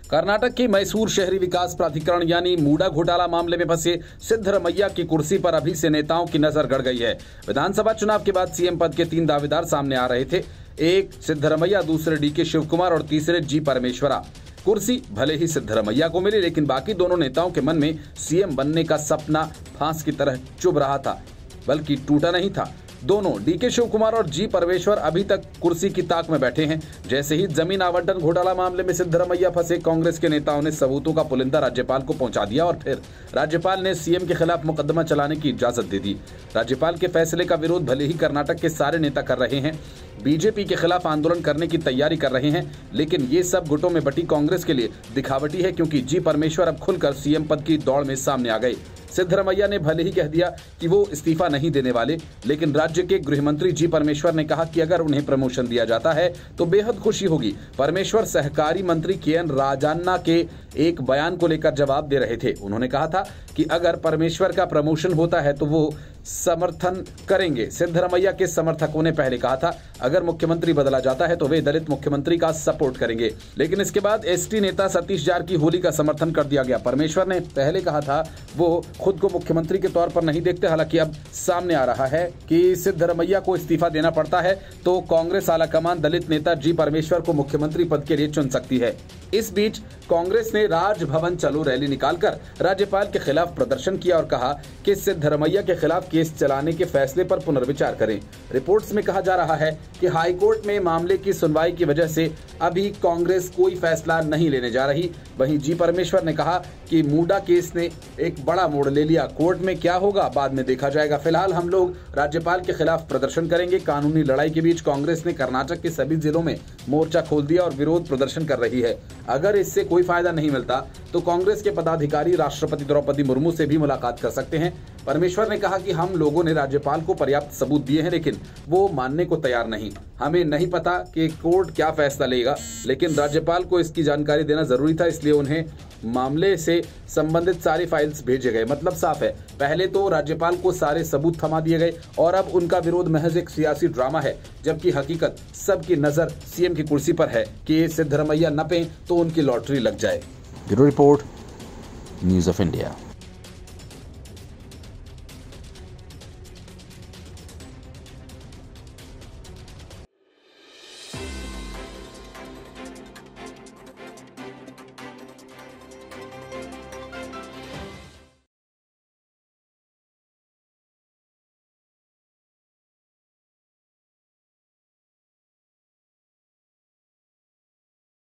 कर्नाटक के मैसूर शहरी विकास प्राधिकरण यानी मूडा घोटाला मामले में फंसे सिद्धरमैया की कुर्सी पर अभी से नेताओं की नजर गड़ गई है। विधानसभा चुनाव के बाद सीएम पद के 3 दावेदार सामने आ रहे थे। एक सिद्धरमैया, दूसरे डीके शिवकुमार और तीसरे जी परमेश्वरा। कुर्सी भले ही सिद्धरमैया को मिली, लेकिन बाकी दोनों नेताओं के मन में सीएम बनने का सपना फांस की तरह चुभ रहा था, बल्कि टूटा नहीं था। दोनों डीके शिवकुमार और जी परमेश्वर अभी तक कुर्सी की ताक में बैठे हैं। जैसे ही जमीन आवंटन घोटाला मामले में सिद्धरमैया फंसे, कांग्रेस के नेताओं ने सबूतों का पुलिंदा राज्यपाल को पहुंचा दिया और फिर राज्यपाल ने सीएम के खिलाफ मुकदमा चलाने की इजाजत दे दी। राज्यपाल के फैसले का विरोध भले ही कर्नाटक के सारे नेता कर रहे हैं, बीजेपी के खिलाफ आंदोलन करने की तैयारी कर रहे हैं, लेकिन ये सब गुटों में बटी कांग्रेस के लिए दिखावटी है, क्योंकि जी परमेश्वर अब खुलकर सीएम पद की दौड़ में सामने आ गए। सिद्धरमैया ने भले ही कह दिया कि वो इस्तीफा नहीं देने वाले, लेकिन राज्य के गृह मंत्री जी परमेश्वर ने कहा कि अगर उन्हें प्रमोशन दिया जाता है तो बेहद खुशी होगी। परमेश्वर सहकारी मंत्री केएन राजन्ना के एक बयान को लेकर जवाब दे रहे थे। उन्होंने कहा था कि अगर परमेश्वर का प्रमोशन होता है तो वो समर्थन करेंगे। सिद्धरमैया के समर्थकों ने पहले कहा था अगर मुख्यमंत्री बदला जाता है तो वे दलित मुख्यमंत्री का सपोर्ट करेंगे, लेकिन इसके बाद एसटी नेता सतीश जारकीहोली का समर्थन कर दिया गया। परमेश्वर ने पहले कहा था वो खुद को मुख्यमंत्री के तौर पर नहीं देखते, हालांकि अब सामने आ रहा है कि सिद्धरमैया को इस्तीफा देना पड़ता है तो कांग्रेस आलाकमान दलित नेता जी परमेश्वर को मुख्यमंत्री पद के लिए चुन सकती है। इस बीच कांग्रेस ने राजभवन चलो रैली निकालकर राज्यपाल के खिलाफ प्रदर्शन किया और कहा कि सिद्धरमैया के खिलाफ केस चलाने के फैसले पर पुनर्विचार करें। रिपोर्ट्स में कहा जा रहा है कि हाईकोर्ट में मामले की सुनवाई की वजह से अभी कांग्रेस कोई फैसला नहीं लेने जा रही। वहीं जी परमेश्वर ने कहा कि मूडा केस ने एक बड़ा मोड़ ले लिया, कोर्ट में क्या होगा बाद में देखा जाएगा। फिलहाल हम लोग राज्यपाल के खिलाफ प्रदर्शन करेंगे। कानूनी लड़ाई के बीच कांग्रेस ने कर्नाटक के सभी जिलों में मोर्चा खोल दिया और विरोध प्रदर्शन कर रही है। अगर इससे कोई फायदा नहीं मिलता तो कांग्रेस के पदाधिकारी राष्ट्रपति द्रौपदी मुर्मू से भी मुलाकात कर सकते हैं। परमेश्वर ने कहा कि हम लोगों ने राज्यपाल को पर्याप्त सबूत दिए हैं, लेकिन वो मानने को तैयार नहीं। हमें नहीं पता कि कोर्ट क्या फैसला लेगा, लेकिन राज्यपाल को इसकी जानकारी देना जरूरी था, इसलिए उन्हें मामले से संबंधित सारे फाइल्स भेजे गए। मतलब साफ है, पहले तो राज्यपाल को सारे सबूत थमा दिए गए और अब उनका विरोध महज एक सियासी ड्रामा है, जबकि हकीकत सबकी नजर सीएम की कुर्सी पर है कि सिद्धरमैया नपे तो उनकी लॉटरी लग जाए। Bureau report, news of India.